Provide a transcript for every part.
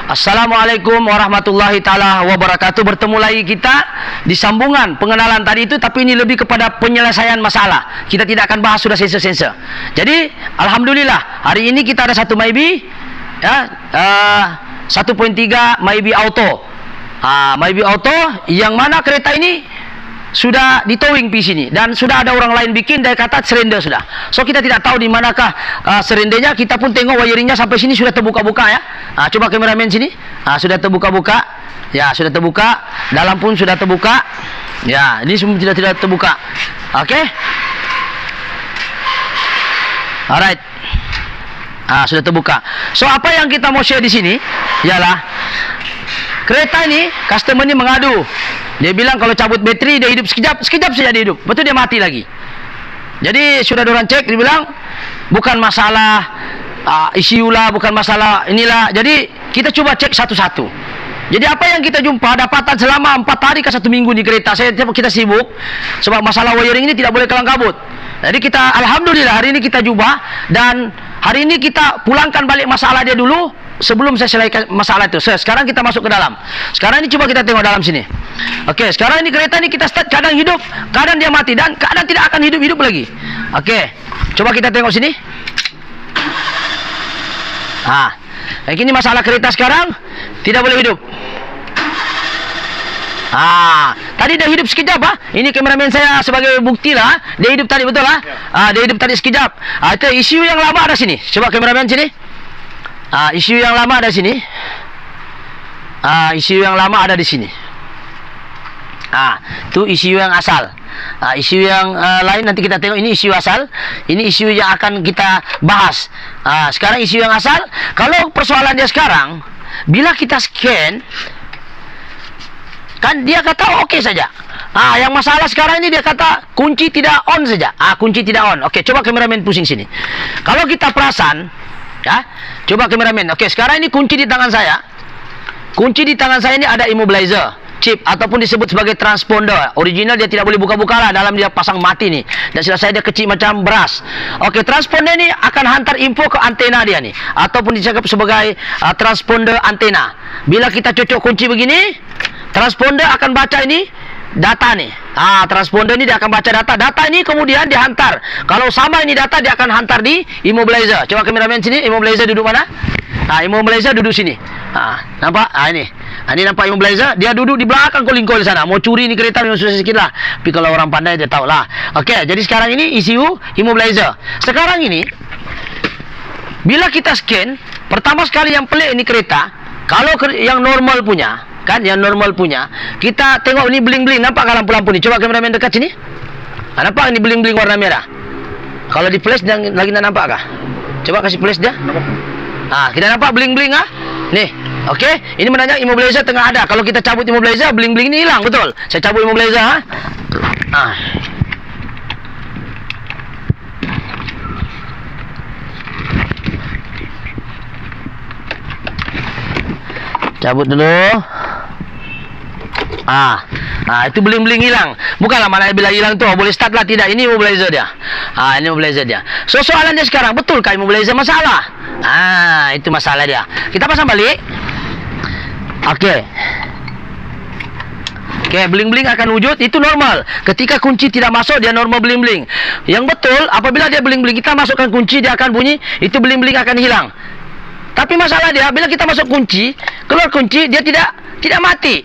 Assalamualaikum warahmatullahi ta'ala wabarakatuh. Bertemu lagi kita di sambungan pengenalan tadi itu, tapi ini lebih kepada penyelesaian masalah. Kita tidak akan bahas sudah sensor-sensor. Jadi alhamdulillah hari ini kita ada satu Mybi ya, 1.3 Mybi Auto. Mybi Auto yang mana kereta ini sudah di towing di sini dan sudah ada orang lain bikin, dia kata serenda sudah. So kita tidak tahu di manakah serendanya. Kita pun tengok wiringnya sampai sini sudah terbuka-buka ya. Coba kameramen sini. Sudah terbuka-buka. Ya, sudah terbuka. Dalam pun sudah terbuka. Ya, ini semua tidak terbuka. Oke. Alright. Sudah terbuka. So apa yang kita mau share di sini ialah kereta ini customer ini mengadu. Dia bilang kalau cabut bateri dia hidup sekejap saja dia hidup. Betul, dia mati lagi. Jadi sudah orang cek, dia bilang bukan masalah ECU lah, bukan masalah inilah. Jadi kita coba cek satu-satu. Jadi apa yang kita jumpa dapatan selama 4 hari ke 1 minggu di kereta. Kita sibuk sebab masalah wiring ini tidak boleh kelang kabut. Jadi kita alhamdulillah hari ini kita jumpa dan hari ini kita pulangkan balik masalah dia dulu sebelum saya selesaikan masalah itu. Sekarang kita masuk ke dalam. Sekarang ini coba kita tengok dalam sini. Oke, sekarang ini kereta ini kita start, kadang hidup, kadang dia mati dan kadang tidak akan hidup lagi. Oke, coba kita tengok sini. Ini masalah kereta sekarang tidak boleh hidup. Tadi dia hidup sekejap Ini kameramen saya sebagai bukti lah. Dia hidup tadi, betul lah. Dia hidup tadi sekejap. Itu isu yang lama ada sini. Coba kameramen sini. Isu yang lama ada sini. Isu yang lama ada di sini. Itu isu yang asal. Isu yang lain nanti kita tengok. Ini isu asal. Ini isu yang akan kita bahas. Sekarang isu yang asal. Kalau persoalan dia sekarang, bila kita scan, kan dia kata oke saja. Yang masalah sekarang ini dia kata kunci tidak on saja. Kunci tidak on. Oke, coba kameramen pusing sini. Kalau kita perasan, ya, coba kameramen. Oke, sekarang ini kunci di tangan saya. Kunci di tangan saya ini ada immobilizer chip ataupun disebut sebagai transponder. Original dia tidak boleh buka-buka lah, dalam dia pasang mati nih. Dan selesai dia kecil macam beras. Oke, transponder ini akan hantar info ke antena dia nih, ataupun disebut sebagai transponder antena. Bila kita cocok kunci begini, transponder akan baca ini data nih. Transponder ini dia akan baca data. Data ini kemudian dihantar. Kalau sama ini data, dia akan hantar di immobilizer. Coba kameramen sini, immobilizer duduk mana? Immobilizer duduk sini. Nampak? Ini nampak immobilizer. Dia duduk di belakang calling sana. Mau curi ini kereta memang susah sikit lah. Tapi kalau orang pandai dia tahu lah. Oke, jadi sekarang ini ECU immobilizer. Sekarang ini bila kita scan, pertama sekali yang pelik ini kereta, kalau yang normal punya, kan yang normal punya, kita tengok ini bling-bling. Nampak lampu-lampu ni? Coba kameramen dekat sini. Nampak ini bling-bling warna merah? Kalau di flash dia lagi tak nampak kah? Coba kasih flash dia. Kita nampak bling-bling Nih, oke. Ini menandakan immobilizer tengah ada. Kalau kita cabut immobilizer, bling-bling ini hilang, betul. Saya cabut immobilizer cabut dulu. Itu bling-bling hilang. Bukanlah mana bila hilang tu boleh start lah, tidak. Ini immobilizer dia. Ini immobilizer dia. So soalan dia sekarang, betulkah immobilizer masalah? Itu masalah dia. Kita pasang balik. Oke, bling-bling akan wujud. Itu normal. Ketika kunci tidak masuk, dia normal bling-bling. Yang betul, apabila dia bling-bling, kita masukkan kunci, dia akan bunyi. Itu bling-bling akan hilang. Tapi masalah dia, bila kita masuk kunci, keluar kunci, dia tidak mati.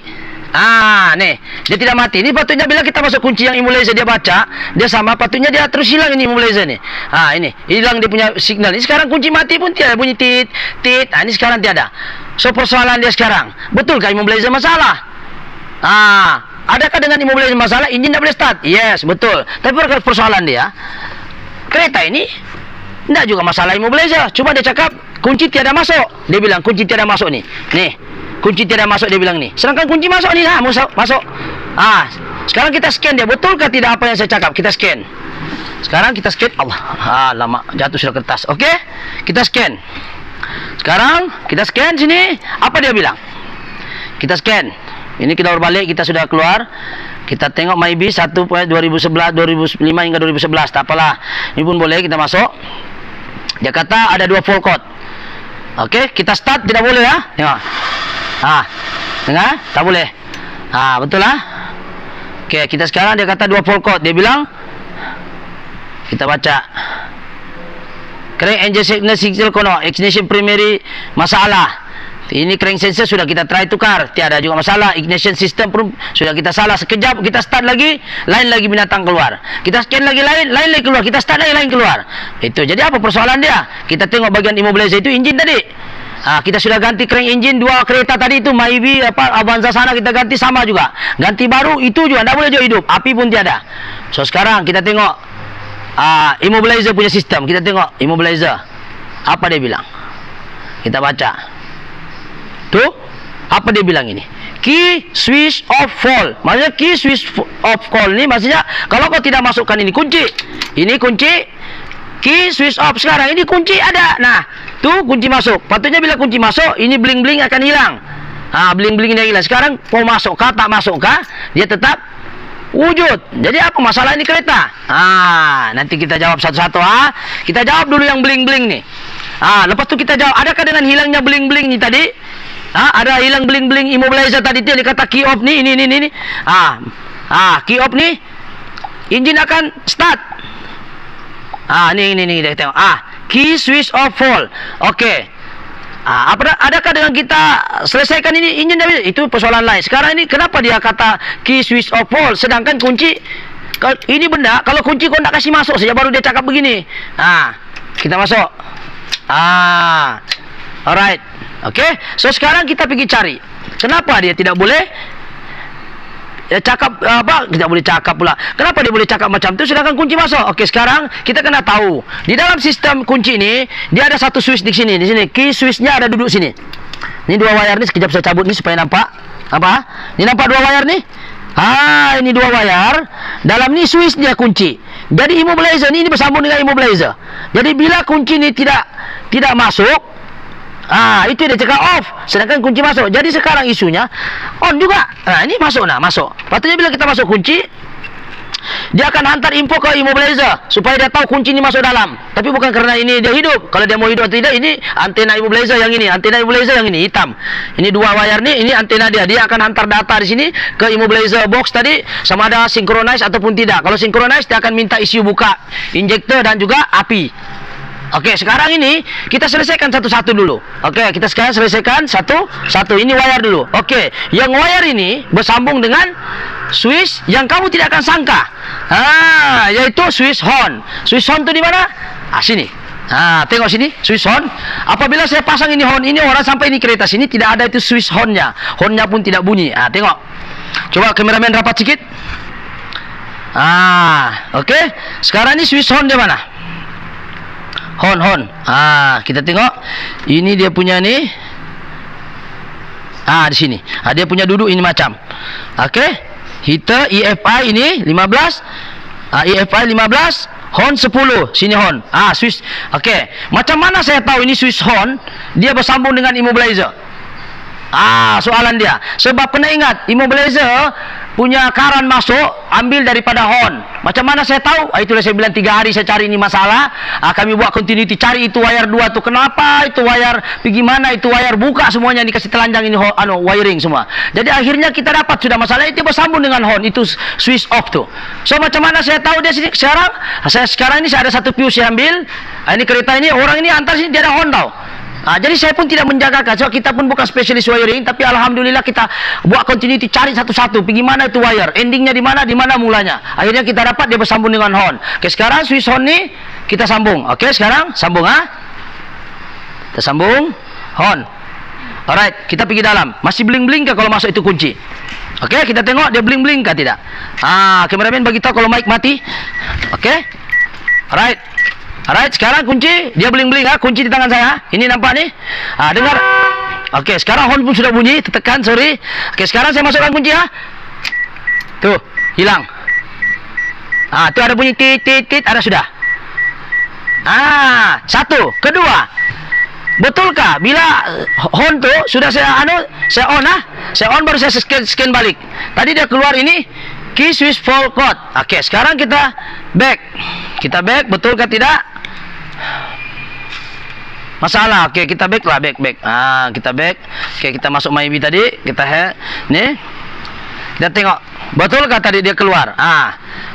Nih, dia tidak mati. Ini patutnya bila kita masuk kunci yang immobilizer dia baca, dia sama, patutnya dia terus hilang ini immobilizer nih. Ini hilang dia punya signal. Ini sekarang kunci mati pun tiada bunyi tit. Ini sekarang tiada. So persoalan dia sekarang, betulkah immobilizer masalah? Adakah dengan immobilizer masalah enjin tidak boleh start? Yes, betul. Tapi persoalan dia, kereta ini tidak juga masalah immobilizer. Cuma dia cakap kunci tiada masuk. Dia bilang kunci tiada masuk nih. Nih, kunci tiada masuk dia bilang nih. Sedangkan kunci masuk nih masuk. Sekarang kita scan dia, betulkah tidak apa yang saya cakap? Kita scan. Sekarang kita scan. Allah, lama jatuh sudah kertas. Oke, kita scan. Sekarang kita scan sini. Apa dia bilang? Kita scan. Ini kita berbalik, kita sudah keluar. Kita tengok Mybi 2011, 2005 hingga 2011. Tak apalah. Ini pun boleh kita masuk. Dia kata ada 2 fault code. Oke, kita start, tidak boleh ya. Tengok. Dengar? Tak boleh. Betul lah. Okey, kita sekarang dia kata 2 fault code. Dia bilang, kita baca. Crank engine signal kono, ignition primary masalah. Ini crank sensor sudah kita try tukar, tiada juga masalah. Ignition system pun sudah kita salah. Sekejap kita start lagi, lain lagi binatang keluar. Kita scan lagi lain lagi keluar. Kita start lagi, lain keluar. Itu. Jadi apa persoalan dia? Kita tengok bagian immobilizer itu engine tadi. Kita sudah ganti crank engine 2 kereta tadi itu, Myvi Avanza sana kita ganti sama juga. Ganti baru itu juga tidak boleh juga hidup. Api pun tiada. So sekarang kita tengok immobilizer punya sistem. Kita tengok immobilizer. Apa dia bilang? Kita baca. Tuh, apa dia bilang ini? Key switch off fall. Maksudnya key switch off call ni maksudnya kalau kau tidak masukkan ini kunci. Ini kunci. Key switch off sekarang ini kunci ada. Nah, tuh kunci masuk. Patutnya bila kunci masuk, ini bling-bling akan hilang. Bling-bling dia hilang. Sekarang mau masuk kah, tak masuk kah, dia tetap wujud. Jadi apa masalah ini kereta? Nanti kita jawab satu-satu. Kita jawab dulu yang bling-bling nih. Lepas tu kita jawab, adakah dengan hilangnya bling-bling ni tadi? Ada hilang bling-bling immobilizer tadi tu yang dikata key off ni, ini. Key off ni, engine akan start. Ni kita tengok. Key switch off fall. Okey. Adakah dengan kita selesaikan ini engine tadi? Itu persoalan lain. Sekarang ini kenapa dia kata key switch off fall, sedangkan kunci ini benda kalau kunci kau nak kasih masuk saja baru dia cakap begini. Kita masuk. Alright. Okey. So sekarang kita pergi cari. Kenapa dia tidak boleh cakap tidak boleh cakap pula. Kenapa dia boleh cakap macam tu sedangkan kunci masuk? Okey, sekarang kita kena tahu. Di dalam sistem kunci ini, dia ada satu switch di sini. Di sini key switchnya ada duduk sini. Ini 2 wayar ni, sekejap saya cabut ni supaya nampak. Apa? Ni nampak 2 wayar ni? Ini 2 wayar. Dalam ni switch dia kunci. Jadi immobilizer ni bersambung dengan immobilizer. Jadi bila kunci ni tidak masuk, itu dia cakap off, sedangkan kunci masuk. Jadi sekarang isunya on juga. Ini masuk. Patutnya bila kita masuk kunci, dia akan hantar info ke immobilizer supaya dia tahu kunci ini masuk dalam. Tapi bukan kerana ini dia hidup. Kalau dia mau hidup atau tidak, ini antena immobilizer yang ini, antena immobilizer yang ini hitam. Ini 2 wayar ni, ini antena dia. Dia akan hantar data di sini ke immobilizer box tadi, sama ada synchronize ataupun tidak. Kalau synchronize, dia akan minta isi buka injektor dan juga api. Okey, sekarang ini kita selesaikan satu-satu dulu. Okey, kita sekarang selesaikan satu-satu. Ini wayar dulu. Okey, yang wayar ini bersambung dengan switch yang kamu tidak akan sangka. Yaitu switch horn. Switch horn tu di mana? Sini. Tengok sini, switch horn. Apabila saya pasang ini horn, ini orang sampai ini kereta sini tidak ada itu switch hornnya. Hornnya pun tidak bunyi. Tengok. Coba kameramen rapat sikit. Okey. Sekarang ini switch horn di mana? Horn. Kita tengok. Ini dia punya ni. Di sini. Dia punya duduk ini macam. Okey. Heater EFI ini 15. EFI 15. Horn 10. Sini horn. Switch. Okey. Macam mana saya tahu ini switch horn? Dia bersambung dengan immobilizer. Soalan dia. Sebab kena ingat, immobilizer punya karan masuk ambil daripada horn. Macam mana saya tahu? Itulah saya bilang 3 hari saya cari ini masalah. Kami buat continuity, cari itu wayar 2 tu. Kenapa itu wayar? Pergi mana itu wayar? Buka semuanya, dikasih telanjang ini wiring semua. Jadi akhirnya kita dapat sudah masalah itu bersambung dengan horn. Itu switch off tu. So macam mana saya tahu dia sini sekarang? Sekarang ini saya ada satu fuse saya ambil. Ini kereta ini, orang ini antar sini dia ada horn tau. Jadi saya pun tidak menjagakan. Sebab kita pun bukan spesialis wiring. Tapi Alhamdulillah kita buat continuity, cari satu-satu. Pergi mana itu wire, endingnya di mana mulanya. Akhirnya kita dapat dia bersambung dengan horn. Okey, sekarang switch horn ni kita sambung. Okey, sekarang sambung. Kita sambung horn. Alright, kita pergi dalam. Masih bling-bling ke kalau masuk itu kunci? Okey, kita tengok dia bling-bling ke tidak. Kameramen bagi tahu kalau mic mati. Okey. Alright, sekarang kunci dia bling-bling. Kunci di tangan saya. Ini nampak ni. Dengar. Okey, sekarang horn pun sudah bunyi. Tertekan, sorry. Okey, sekarang saya masukkan kunci. Tuh, hilang. Tu ada bunyi tit, ada sudah. Satu, kedua. Betulkah bila horn tu sudah saya on saya on baru saya scan balik. Tadi dia keluar ini key switch fault code. Okey, sekarang kita back. Betulkah tidak? masalah. Okey, kita back lah, back. Kita back. Okey, kita masuk MyB tadi, kita ni. Kita tengok, betulkah tadi dia keluar?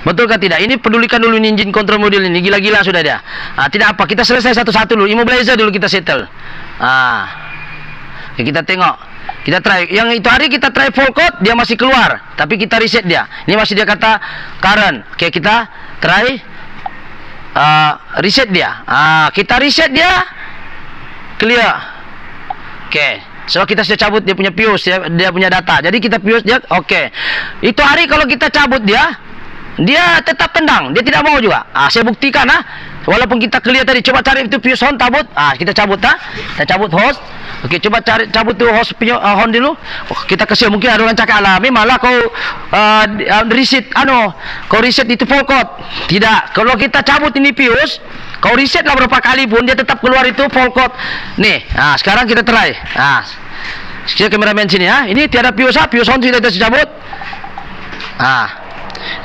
Betulkah tidak? Ini pedulikan dulu ni engine control module ini, gila-gila sudah dia. Tidak apa, kita selesai satu-satu dulu. Immobilizer dulu kita settle. Okay, kita tengok. Kita try. Yang itu hari kita try full code, dia masih keluar. Tapi kita reset dia. Ini masih dia kata current. Okey, kita try reset dia. Kita reset dia. Clear. Okey. So kita sudah cabut dia punya fuse, dia punya data. Jadi kita fuse dia. Okey. Itu hari kalau kita cabut dia tetap tendang. Dia tidak mau juga. Saya buktikan walaupun kita clear tadi, coba cari itu fuse horn tabut. Kita cabut Kita cabut hose. Okey, coba cabut tu hose punya horn dulu. Kita kasih, mungkin ada orang cakap lah, memanglah kau reset kau reset itu full code. Tidak. Kalau kita cabut ini fuse, kau reset lah berapa kali pun dia tetap keluar itu full code. Nih, sekarang kita try. Kita kameramen sini Ini tiada fuse horn sudah kita cabut.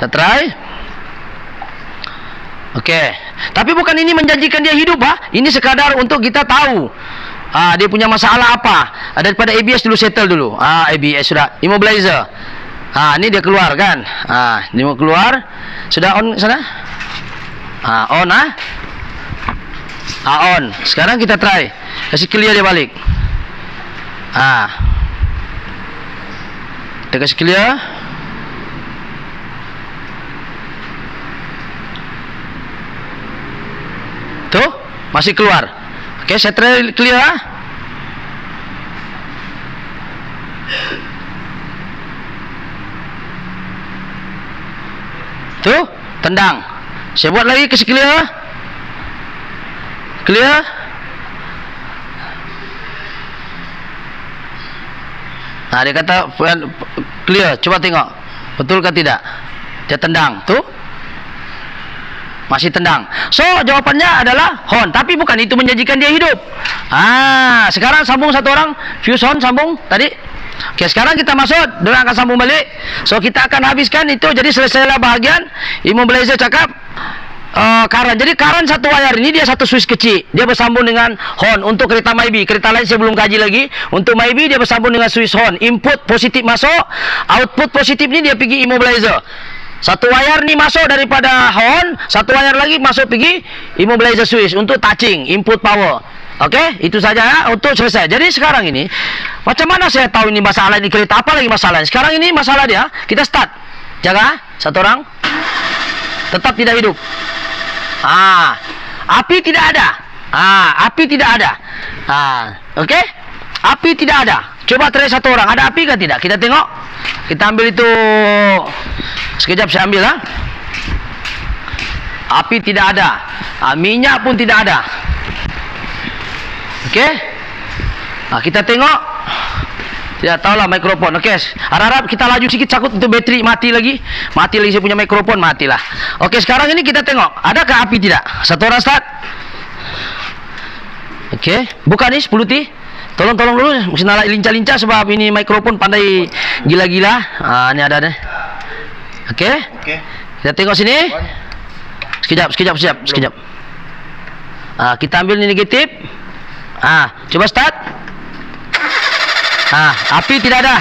Kita try. Okey. Tapi bukan ini menjanjikan dia hidup Ini sekadar untuk kita tahu dia punya masalah apa. Daripada ABS dulu settle dulu. ABS sudah. Immobilizer. Ini dia keluar kan. Dia mau keluar. Sudah on sana? On on. Sekarang kita try. Kasih clear dia balik. Kita kasih clear. Tuh, masih keluar. Okey, saya try clear. Tuh, tendang. Saya buat lagi, kasih clear. Clear. Dia kata clear. Coba tengok. Betul ke tidak? Dia tendang. Tuh. Masih tendang. So, jawapannya adalah horn. Tapi bukan itu menjanjikan dia hidup. Sekarang sambung satu orang. Fuse horn sambung tadi. Okey, sekarang kita masuk. Dia akan sambung balik. So, kita akan habiskan itu. Jadi, selesailah bahagian. Immobilizer cakap current. Jadi, current satu wire ini dia satu switch kecil. Dia bersambung dengan horn. Untuk kereta MyB. Kereta lain saya belum kaji lagi. Untuk MyB dia bersambung dengan switch horn. Input positif masuk. Output positif ni dia pergi immobilizer. Satu wire ni masuk daripada horn, satu wire lagi masuk pergi immobilizer switch untuk touching input power. Okey, itu saja untuk selesai. Jadi sekarang ini macam mana saya tahu ini masalah ini kereta, apa lagi masalah? Sekarang ini masalah dia, kita start. Jaga satu orang tetap tidak hidup. Api tidak ada. Api tidak ada. Okey? Api tidak ada. Coba try satu orang, ada api ke tidak? Kita tengok. Kita ambil itu. Sekejap saya ambil Api tidak ada. Minyak pun tidak ada. Okey. Kita tengok. Tidak tahulah mikrofon. Okey. Harap-harap kita laju sikit, takut itu bateri mati lagi. Mati lagi saya punya mikrofon, matilah. Okey, sekarang ini kita tengok. Adakah api tidak? Satu orang start. Okey. Buka ni 10T. Tolong dulu. Mesti nak lincah-lincah sebab ini mikrofon pandai gila-gila. Ni ada ni. Okey. Kita tengok sini. Sekejap. Kita ambil ni negatif. Coba start. Api tidak ada.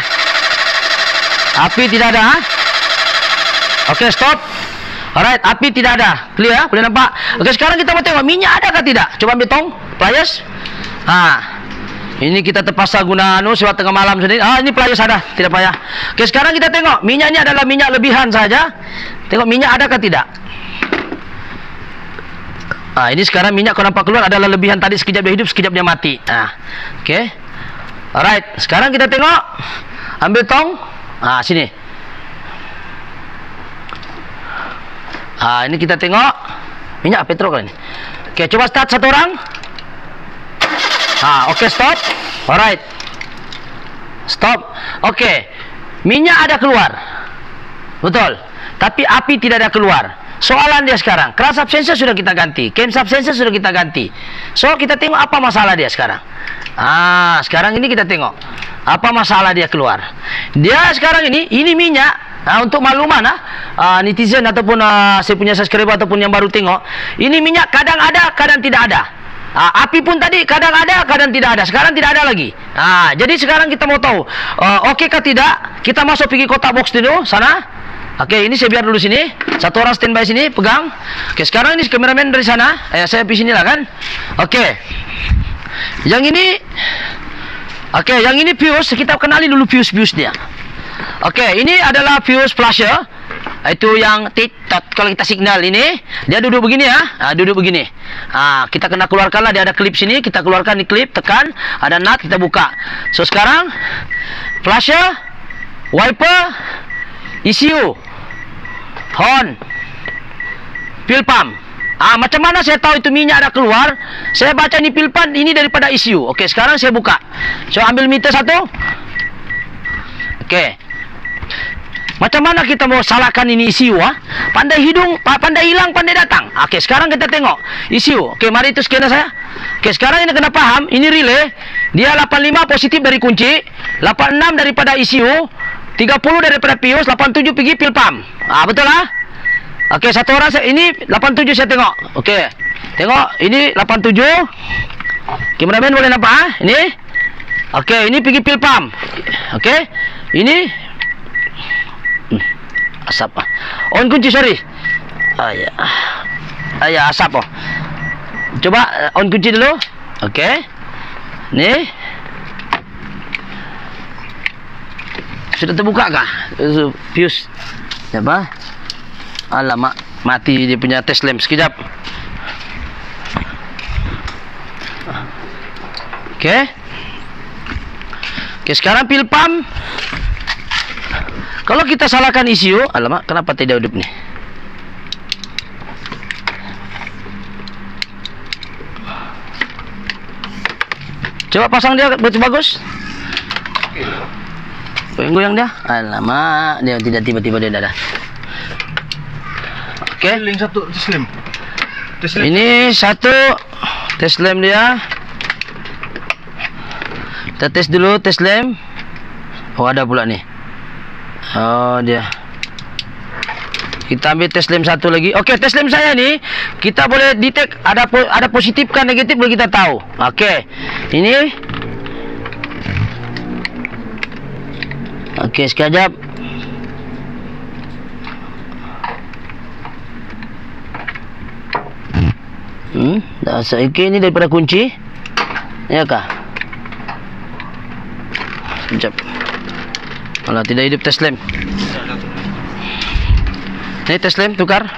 Okey, stop. Alright, api tidak ada. Clear, boleh nampak? Okey, sekarang kita mau tengok minyak ada ke tidak? Coba ambil tong, pliers. Ini kita terpaksa guna sebab tengah malam sendiri. Ini pliers ada, tidak payah. Okey, sekarang kita tengok minyak ini adalah minyak lebihan saja. Tengok minyak ada ke tidak? Ini sekarang minyak kau nampak keluar adalah lebihan tadi, sekejap dia hidup, sekejap dia mati. Okey. Alright, sekarang kita tengok. Ambil tong. Sini. Ini kita tengok minyak petrol kan ini. Okey, coba start satu orang. Okey, stop. Alright. Stop. Okey. Minyak ada keluar. Betul. Tapi api tidak ada keluar. Soalan dia sekarang, crankshaft sensor sudah kita ganti, camshaft sensor sudah kita ganti. So, kita tengok apa masalah dia sekarang. Sekarang ini kita tengok apa masalah dia keluar. Dia sekarang ini minyak. Untuk makluman netizen ataupun saya punya subscriber ataupun yang baru tengok, ini minyak kadang ada, kadang tidak ada. Api pun tadi kadang ada, kadang tidak ada. Sekarang tidak ada lagi. Jadi sekarang kita mau tahu, oke kah tidak? Kita masuk pergi kotak box dulu sana. Oke, ini saya biar dulu sini. Satu orang standby sini, pegang. Oke, sekarang ini kameramen dari sana. Saya di sini lah kan. Oke. Yang ini, yang ini fuse. Kita kenali dulu fuse dia. Oke, ini adalah fuse flasher. Itu yang kalau kita signal ini, dia duduk begini ya. Duduk begini. Kita kena keluarkanlah, dia ada klip sini, kita keluarkan di klip, tekan, ada nut, kita buka. So sekarang flasher, wiper, ECU, horn, fuel pump. Macam mana saya tahu itu minyak ada keluar? Saya baca ini fuel pump, ini daripada ECU. Oke, sekarang saya buka. So ambil meter satu. Oke. Macam mana kita mau salahkan ini ECU? Pandai hilang, pandai datang. Oke, sekarang kita tengok ECU. Oke, mari itu scanner saya. Oke, sekarang ini kena paham, ini relay. Dia 85 positif dari kunci, 86 daripada ECU, 30 daripada fuse, 87 pergi fuel pump. Betul lah? Oke, satu orang ini 87 saya tengok. Oke. Tengok, ini 87. Kameramen boleh nampak ini? Oke, ini pergi fuel pump. Oke. Ini asap. On kunci, sorry. Asap. Coba on kunci dulu. Oke. Nih. Sudah terbuka kah? Fuse. Apa? Alamak, mati dia punya test lamp. Sekejap. Oke. Oke, sekarang fuel pump. Kalau kita salahkan ECU, alamak, kenapa tidak hidup nih? Coba pasang dia bagus. Goyang dia. Alamak, dia tidak tiba-tiba dia dah. Oke. Link satu tes lamp. Ini satu tes lamp dia. Kita tes dulu tes lamp. Ada pula nih. Dia. Kita ambil tes lamp satu lagi. Oke, tes lamp saya nih, kita boleh detect ada positif kan negatif, boleh kita tahu. Oke. Ini. Oke, sekejap. Oke, ini daripada kunci. Ya kah? Sekejap. Alah, tidak hidup tes lamp. Ini tes lamp, tukar.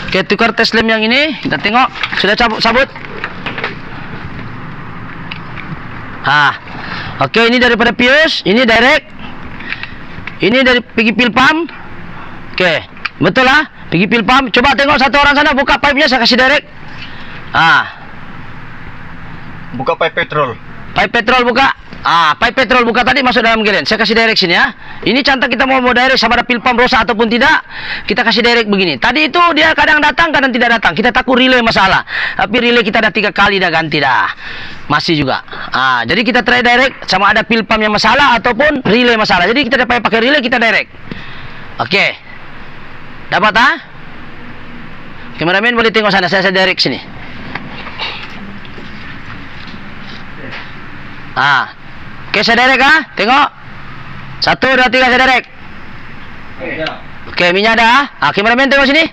Oke, tukar tes lamp yang ini. Kita tengok. Sudah sabut. Oke, ini daripada fuse. Ini direct. Ini dari pergi fuel pump. Oke, betul lah. Pergi fuel pump. Coba tengok satu orang sana, buka pipe-nya, saya kasih direct. Buka pipe petrol. Pipe petrol buka. Pipe petrol buka tadi, masuk dalam gelen. Saya kasih direct sini ya. Ini contoh kita mau direct sama ada fuel pump rosak ataupun tidak. Kita kasih direct begini. Tadi itu dia kadang datang, kadang tidak datang. Kita takut relay masalah. Tapi relay kita dah 3 kali dah ganti dah. Masih juga. Jadi kita try direct sama ada fuel pump yang masalah ataupun relay masalah. Jadi kita dapat pakai relay, kita direct. Oke. Dapat Kameramen boleh tengok sana, saya direct sini. Oke, saya direct tengok. 1, 2, 3, saya direct. Oke, minyak dah. Kameramen tengok sini.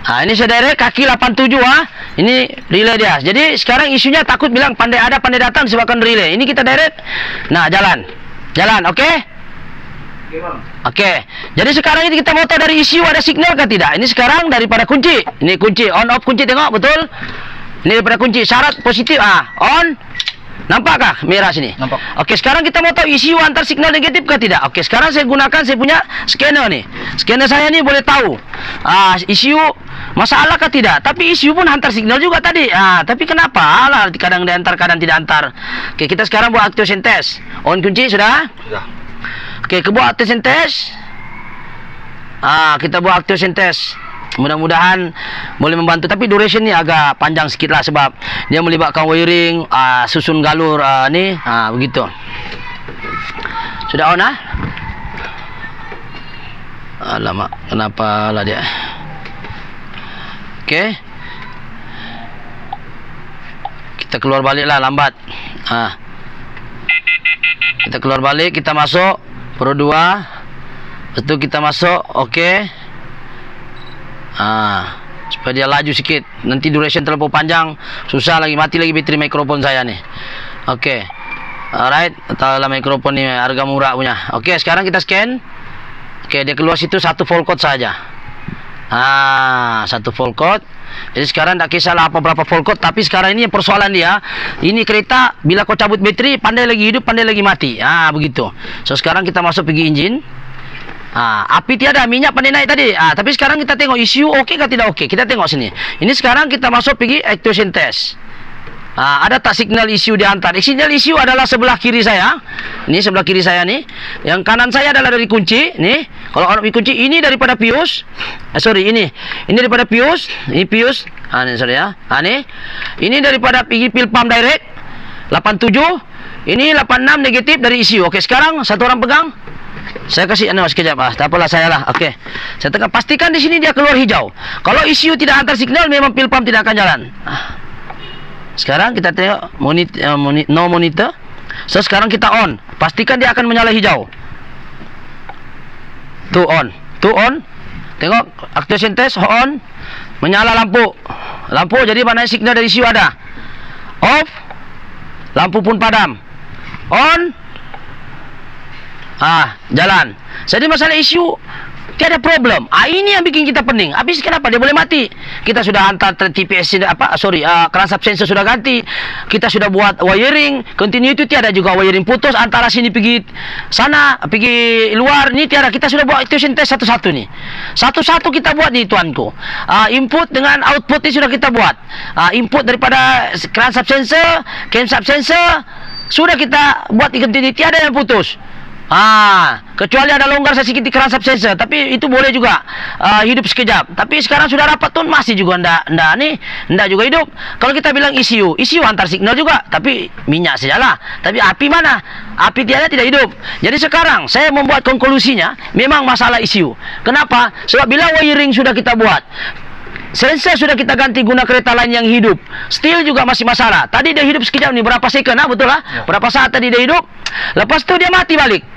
Ini saya direct kaki 87 Ini relay dia. Jadi sekarang isunya takut bilang pandai datang disebabkan relay. Ini kita direct. Nah, jalan. Oke? Oke. Jadi sekarang ini kita mau tahu dari isu ada signal kah tidak. Ini sekarang daripada kunci. Ini kunci, on off kunci, tengok betul. Ini daripada kunci, syarat positif. On. Nampakkah merah sini? Nampak. Oke, sekarang kita mau tahu ECU antar signal negatif kah tidak? Oke, sekarang saya gunakan saya punya scanner nih. Scanner saya nih boleh tahu ECU masalah kah tidak? Tapi ECU pun hantar signal juga tadi. Tapi kenapa? Kadang diantar, kadang tidak antar. Oke, kita sekarang buat activation test. On kunci sudah? Sudah. Oke, buat activation test. Kita buat activation test. Mudah-mudahan boleh membantu, tapi duration ni agak panjang sikit lah sebab dia melibatkan wiring, susun galur ni, begitu. Sudah on Alamak, kenapa lah dia. Okey. Kita keluar balik lah, lambat. Kita keluar balik, kita masuk Pro 2. Lepas tu kita masuk, okey. Supaya dia laju sikit. Nanti duration terlalu panjang, susah lagi, mati lagi bateri mikrofon saya ni. Okey. Alright, tahulah mikrofon ni harga murah punya. Okey, sekarang kita scan. Okey, dia keluar situ satu full code saja. Satu full code. Jadi sekarang tak kisahlah apa berapa full code, tapi sekarang ini yang persoalan dia, ini kereta bila kau cabut bateri pandai lagi hidup, pandai lagi mati. Begitu. So sekarang kita masuk pergi engine. Api tiada, minyak pandai naik tadi. Tapi sekarang kita tengok isu okey ke tidak okey. Kita tengok sini. Ini sekarang kita masuk pergi actuation test. Ada tak signal isu di antara? Signal isu adalah sebelah kiri saya. Ini sebelah kiri saya ni. Yang kanan saya adalah dari kunci. Nih, kalau orang kunci ini daripada fuse. Ini daripada fuse. Ini fuse. Ini sorry ya. Ini daripada pergi pil pump direct. 87. Ini 86 negatif dari isu. Okey, sekarang satu orang pegang. Saya kasih sekejap. Tak apalah saya lah. Okey. Saya tekan, pastikan di sini dia keluar hijau. Kalau isu tidak hantar signal, memang pil pump tidak akan jalan. Sekarang kita tengok no monitor. So sekarang kita on. Pastikan dia akan menyala hijau. Tu on. Tengok actuation test on. Menyala lampu. Jadi mana signal dari isu ada. Off. Lampu pun padam. On. Jalan. Jadi masalah isu tiada problem. Ini yang bikin kita pening. Habis kenapa dia boleh mati? Kita sudah hantar TPS crankshaft sensor sudah ganti. Kita sudah buat wiring, continuity tiada juga, wiring putus antara sini pergi sana, pergi luar ni tiada. Kita sudah buat actuation test satu-satu ni. Satu-satu kita buat ni tuanku. Input dengan output ni sudah kita buat. Input daripada crankshaft sensor, camshaft sensor sudah kita buat continuity, tiada yang putus. Kecuali ada longgar sedikit di crankshaft sensor, tapi itu boleh juga hidup sekejap. Tapi sekarang sudah rapat tuh masih juga ndak juga hidup. Kalau kita bilang ECU antar signal juga, tapi minyak sajalah. Tapi api mana? Api tiada, tidak hidup. Jadi sekarang saya membuat konklusinya memang masalah ECU. Kenapa? Sebab bila wiring sudah kita buat, sensor sudah kita ganti guna kereta lain yang hidup, still juga masih masalah. Tadi dia hidup sekejap ni, berapa second betul lah? Berapa saat tadi dia hidup? Lepas tu dia mati balik.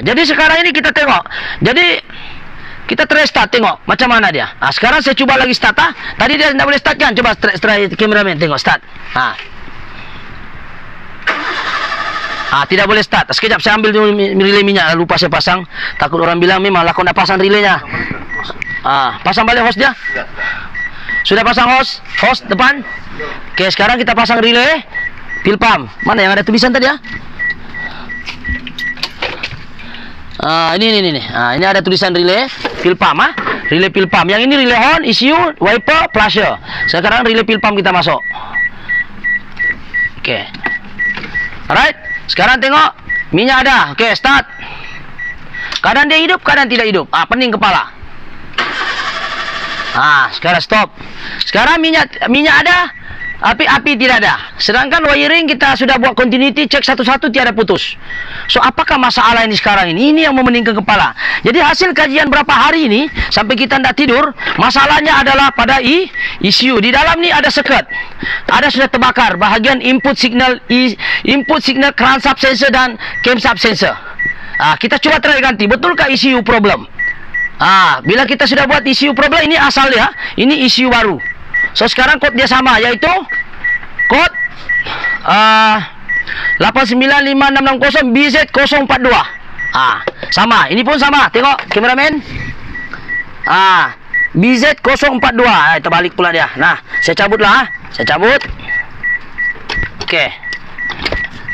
Jadi sekarang ini kita tengok. Jadi kita try start, tengok macam mana dia. Sekarang saya cuba lagi start. Tadi dia tidak boleh start kan? Coba try cameraman, tengok start. Tidak boleh start. Sekejap saya ambil dulu relay minyak, lupa saya pasang. Takut orang bilang memang lah kau nak pasang relaynya. Pasang balik hose dia. Sudah pasang hose depan. Okey, sekarang kita pasang relay pil pump. Mana yang ada tulisan tadi ya? Ini. Ini ada tulisan relay pil pump. Relay pil pump. Yang ini relay on, ECU, wiper, flusher. Sekarang relay pil pump kita masuk. Okey. Alright. Sekarang tengok minyak ada. Okey, start. Kadang dia hidup, kadang tidak hidup. Pening kepala. Sekarang stop. Sekarang minyak ada, api tidak ada. Sedangkan wiring kita sudah buat continuity, cek satu-satu tiada putus. So apakah masalah ini sekarang ini? Ini yang memeningkan kepala. Jadi hasil kajian berapa hari ini sampai kita tidak tidur, masalahnya adalah pada ECU. Di dalam ni ada circuit. Ada sudah terbakar bahagian input signal crankshaft sensor dan camshaft sensor. Kita coba try ganti. Betulkah ECU problem? Bila kita sudah buat ECU problem, ini asalnya, ini ECU baru. So sekarang kod dia sama, yaitu kod 895660 BZ042. Sama, ini pun sama. Tengok kameramen. BZ042. Terbalik pula dia. Nah, saya cabutlah. Saya cabut. Okey.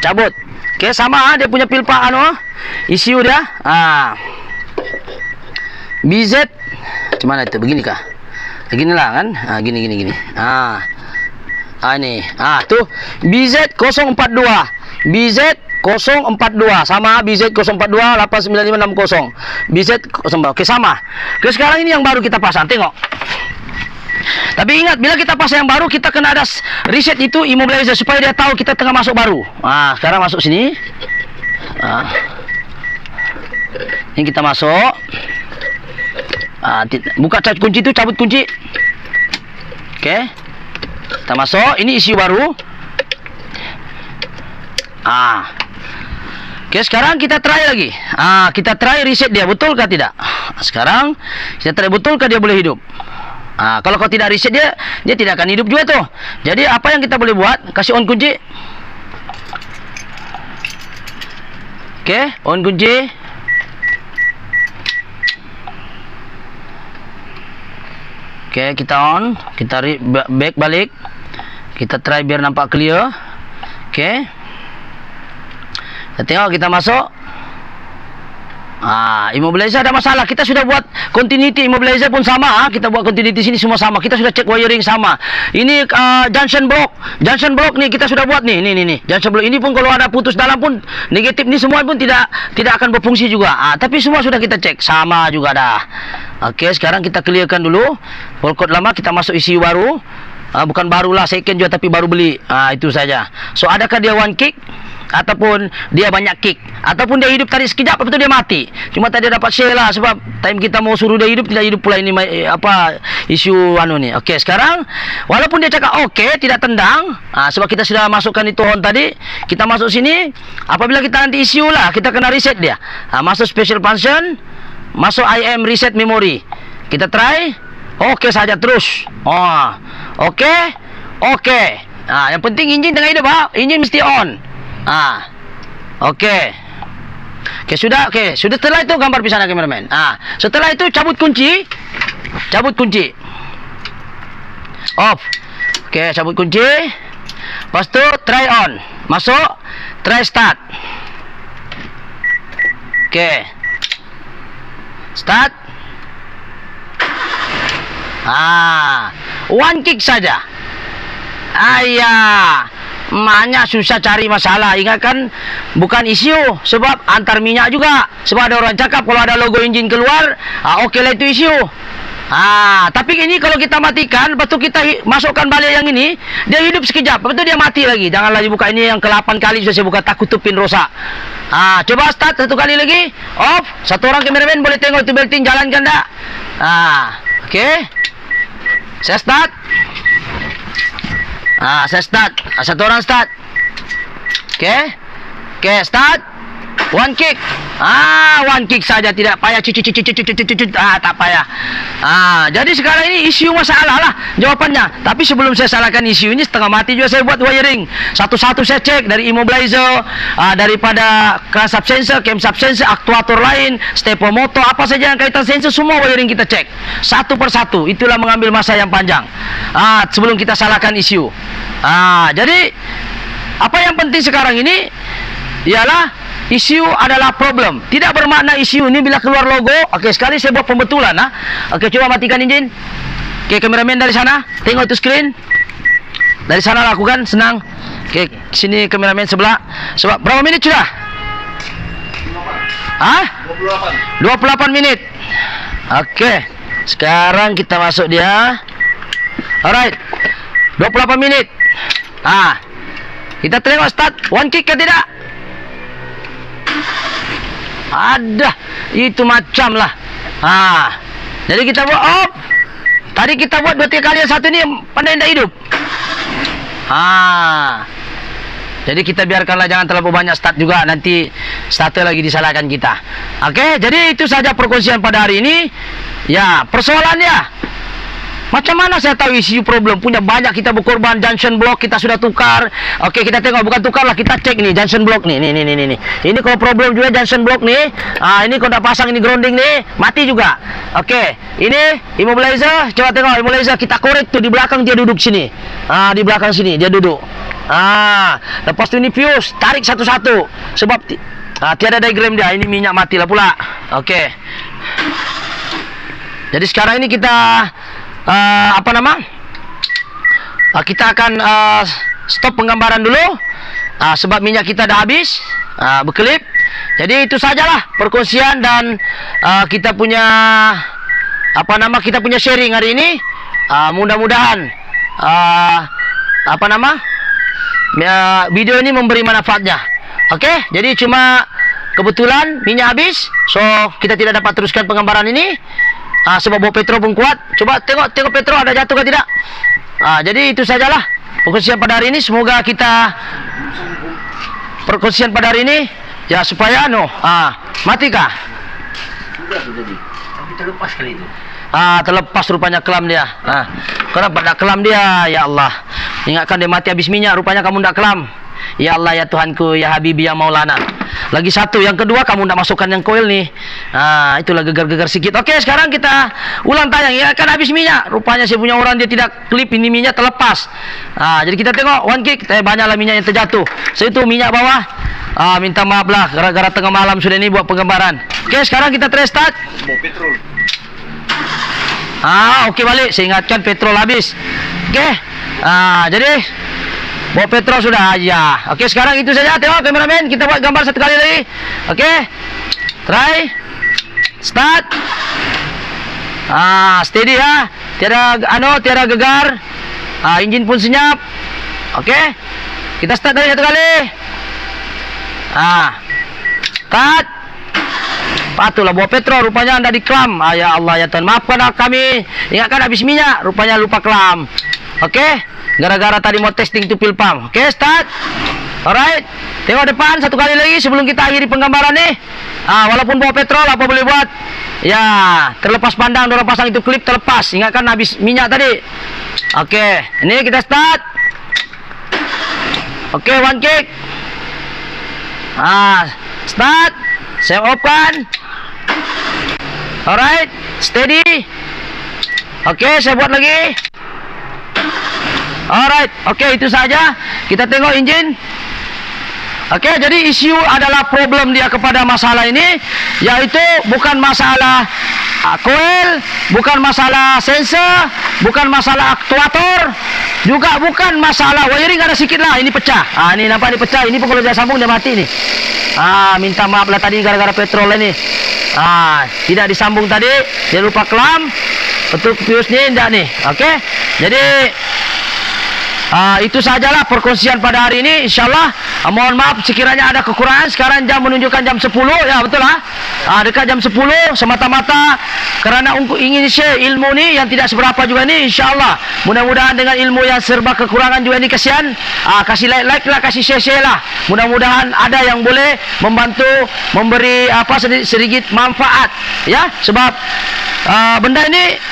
Cabut. Okey, sama dia punya pilpa ECU dia. BZ macam mana itu? Beginikah? Beginilah kan? Gini. Ini. Tu BZ042. BZ042 sama BZ042 895660. BZ042. Okey, sama. Okey, sekarang ini yang baru kita pasang. Tengok. Tapi ingat, bila kita pasang yang baru, kita kena ada reset itu immobilizer supaya dia tahu kita tengah masuk baru. Sekarang masuk sini. Ini kita masuk. Buka kunci itu, cabut kunci. Okey. Kita masuk. Ini isi baru. Oke, sekarang kita try lagi. Kita try reset dia, betul kah tidak? Sekarang kita try betul kah dia boleh hidup. Kalau kau tidak reset dia tidak akan hidup juga tuh. Jadi apa yang kita boleh buat? Kasih on kunci. Oke, on kunci. Oke, kita on. Kita back balik. Kita try biar nampak clear. Oke. Kita tengok, kita masuk. Immobilizer ada masalah. Kita sudah buat continuity immobilizer pun sama. Kita buat continuity sini semua sama. Kita sudah cek wiring sama. Ini junction block nih kita sudah buat nih. Nih. Junction block ini pun kalau ada putus dalam pun negatif ni semua pun tidak akan berfungsi juga. Tapi semua sudah kita cek sama juga dah. Oke, sekarang kita clearkan dulu. Fault code lama kita masuk isi baru. Bukan barulah second juga tapi baru beli. Itu saja. So adakah dia one kick ataupun dia banyak kick ataupun dia hidup tadi sekejap lepas tu dia mati. Cuma tadi dapat share lah sebab time kita mau suruh dia hidup tidak hidup pula ini isu ni. Okey, sekarang walaupun dia cakap okey tidak tendang sebab kita sudah masukkan itu on tadi, kita masuk sini. Apabila kita nanti isu lah kita kena reset dia. Masuk special function, masuk IM reset memory. Kita try. Okey saja terus. Okey. Yang penting enjin tengah hidup enjin mesti on. Okey. Sudah setelah itu gambar pisah kameraman. Setelah itu cabut kunci. Off. Okey, cabut kunci. Lepas tu try on. Masuk, try start. Okey. Start. One kick saja. Banyak susah cari masalah. Ingatkan bukan isu sebab antar minyak juga. Sebab ada orang cakap kalau ada logo enjin keluar, okey lah itu isu. Tapi ini kalau kita matikan, lepas tu kita masukkan balik yang ini, dia hidup sekejap, lepas tu dia mati lagi. Jangan lagi buka ini yang ke-8 kali sudah saya buka, takut tu pin rosak. Coba start satu kali lagi. Off. Satu orang kameraman boleh tengok itu belting jalankan tak? Okey. Saya start. Saya start. Satu orang start. Okey, start. One kick. One kick saja, tidak payah tak payah. Jadi sekarang ini isu masalah lah jawapannya. Tapi sebelum saya salahkan isu ini, setengah mati juga saya buat wiring. Satu-satu saya cek dari immobilizer, daripada crankshaft sensor, camshaft sensor, aktuator lain, stepper motor, apa saja yang kaitan sensor, semua wiring kita cek satu persatu. Itulah mengambil masa yang panjang sebelum kita salahkan isu. Jadi apa yang penting sekarang ini ialah isu adalah problem. Tidak bermakna isu ini bila keluar logo. Okey, sekali saya buat pembetulan. Okey, coba matikan enjin. Okey, kameramen dari sana, tengok itu screen. Dari sana lakukan, senang. Okey, sini kameramen sebelah. Sebab berapa minit sudah? 28 minit. Okey, sekarang kita masuk dia. Alright, 28 minit. Kita tengok start. One kick ke tidak? Ada. Itu macam lah. Jadi kita buat off. Tadi kita buat 2-3 kali, yang satu ni pandai tidak hidup. Jadi kita biarkanlah, jangan terlalu banyak start juga. Nanti starter lagi disalahkan kita. Okey, jadi itu saja perkongsian pada hari ini. Ya, persoalannya macam mana saya tahu isu problem? Punya banyak kita berkorban. Junction block kita sudah tukar. Okey, kita tengok, bukan tukar lah, kita cek ni junction block ni. Ini kalau problem juga junction block ni. Ini kalau dah pasang ini grounding ni, mati juga. Okey, ini immobilizer. Coba tengok immobilizer, kita korek tu di belakang dia duduk sini. Di belakang sini dia duduk. Lepas tu ini fuse, tarik satu-satu. Sebab tiada diagram dia. Ini minyak mati lah pula. Okey. Jadi sekarang ini kita kita akan stop penggambaran dulu sebab minyak kita dah habis berkelip. Jadi itu sajalah perkongsian dan kita punya kita punya sharing hari ini. Mudah-mudahan video ini memberi manfaatnya. Okey, jadi cuma kebetulan minyak habis, so kita tidak dapat teruskan penggambaran ini. Sebab bawa petrol pun kuat. Coba tengok petrol ada jatuh ke tidak? Jadi itu sajalah perkongsian pada hari ini. Semoga kita perkongsian pada hari ini ya supaya mati kah? Sudah tadi. Tapi terlepas kali itu. Terlepas rupanya kelam dia. Kenapa tak kelam dia? Ya Allah. Ingatkan dia mati habis minyak. Rupanya kamu tak kelam. Ya Allah, ya Tuhanku, ya Habibi, ya Maulana. Lagi satu, yang kedua kamu tak masukkan yang koil nih. Itulah gegar-gegar sedikit. Oke, sekarang kita ulang tayang. Ya kan habis minyak. Rupanya saya punya orang dia tidak klip, ini minyak terlepas. Jadi kita tengok one kick, banyaklah minyak yang terjatuh. So itu minyak bawah. Minta maaf lah, gara-gara tengah malam sudah ini buat penggambaran. Oke, sekarang kita try start. Mau petrol. Oke, balik. Saya ingatkan petrol habis. Oke. Jadi bawa petrol sudah aja. Oke, sekarang itu saja. Tengok kameramen, kita buat gambar satu kali lagi. Oke. Try. Start. Steady ya. Tiada gegar. Enjin pun senyap. Oke. Kita start dari satu kali. Start. Patulah bawa petrol, rupanya anda diklam. Ya Allah, ya Tuhan, maafkan kami. Ingatkan habis minyak, rupanya lupa kelam. Oke, gara-gara tadi mau testing to fill pump. Oke, start. Alright, tengok depan satu kali lagi sebelum kita akhiri penggambaran nih. Walaupun bawa petrol, apa boleh buat? Ya, terlepas pandang, dorong pasang itu klip terlepas. Ingatkan habis minyak tadi. Oke, ini kita start. Oke, one kick. Start. Saya open. Alright, steady. Oke, saya buat lagi. Alright, oke, itu saja. Kita tengok engine. Oke, jadi isu adalah problem dia kepada masalah ini, yaitu bukan masalah coil, bukan masalah sensor, bukan masalah aktuator, juga bukan masalah wiring, ada sedikit lah, ini pecah. Ini nampak ini pecah, ini pun kalau dia sambung dia mati nih. Minta maaf lah tadi gara-gara petrol ini. Tidak disambung tadi, dia lupa kelam. Untuk fuse ni tidak nih. Oke. Jadi itu sajalah perkongsian pada hari ini. InsyaAllah mohon maaf sekiranya ada kekurangan. Sekarang jam menunjukkan jam 10. Ya betul lah. Dekat jam 10 semata-mata kerana ingin share ilmu ni yang tidak seberapa juga ni. InsyaAllah mudah-mudahan dengan ilmu yang serba kekurangan juga ni, kasihan. Kasih like lah, kasih share lah. Mudah-mudahan ada yang boleh membantu, memberi sedikit manfaat. Ya, sebab benda ini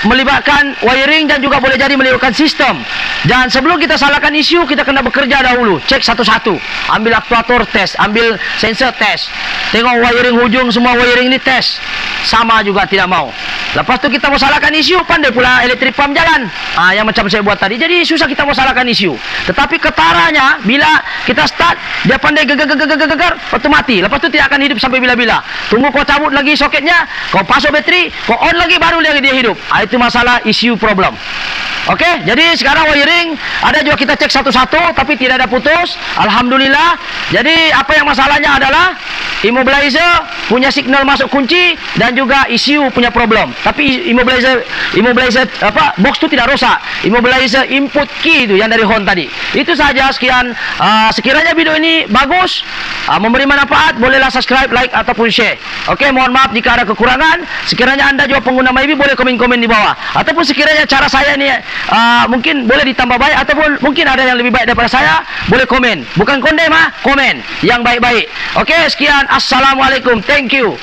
melibatkan wiring dan juga boleh jadi melibatkan sistem. Dan sebelum kita salahkan isu, kita kena bekerja dahulu. Cek satu-satu. Ambil aktuator tes, ambil sensor tes. Tengok wiring hujung, semua wiring ini tes. Sama juga tidak mau. Lepas tu kita mau salahkan isu, pandai pula elektrik pump jalan. Yang macam saya buat tadi. Jadi susah kita mau salahkan isu. Tetapi ketaranya bila kita start, dia pandai gegar, lepas tu mati. Lepas tu tidak akan hidup sampai bila-bila. Tunggu kau cabut lagi soketnya, kau pasok bateri, kau on lagi, baru dia hidup. Itu masalah isu problem. Oke, jadi sekarang wiring ada juga kita cek satu-satu, tapi tidak ada putus. Alhamdulillah. Jadi apa yang masalahnya adalah immobilizer punya signal masuk kunci dan juga ECU punya problem. Tapi immobilizer box itu tidak rosak. Immobilizer input key itu yang dari Hon tadi. Itu saja, sekian. Sekiranya video ini bagus, memberi manfaat, bolehlah subscribe, like ataupun share. Oke, mohon maaf jika ada kekurangan. Sekiranya anda juga pengguna Myvi, boleh komen-komen di bawah. Ataupun sekiranya cara saya ini mungkin boleh ditambah baik, ataupun mungkin ada yang lebih baik daripada saya, boleh komen. Bukan konde mah, komen yang baik-baik. Oke, sekian. Assalamualaikum. Thank you.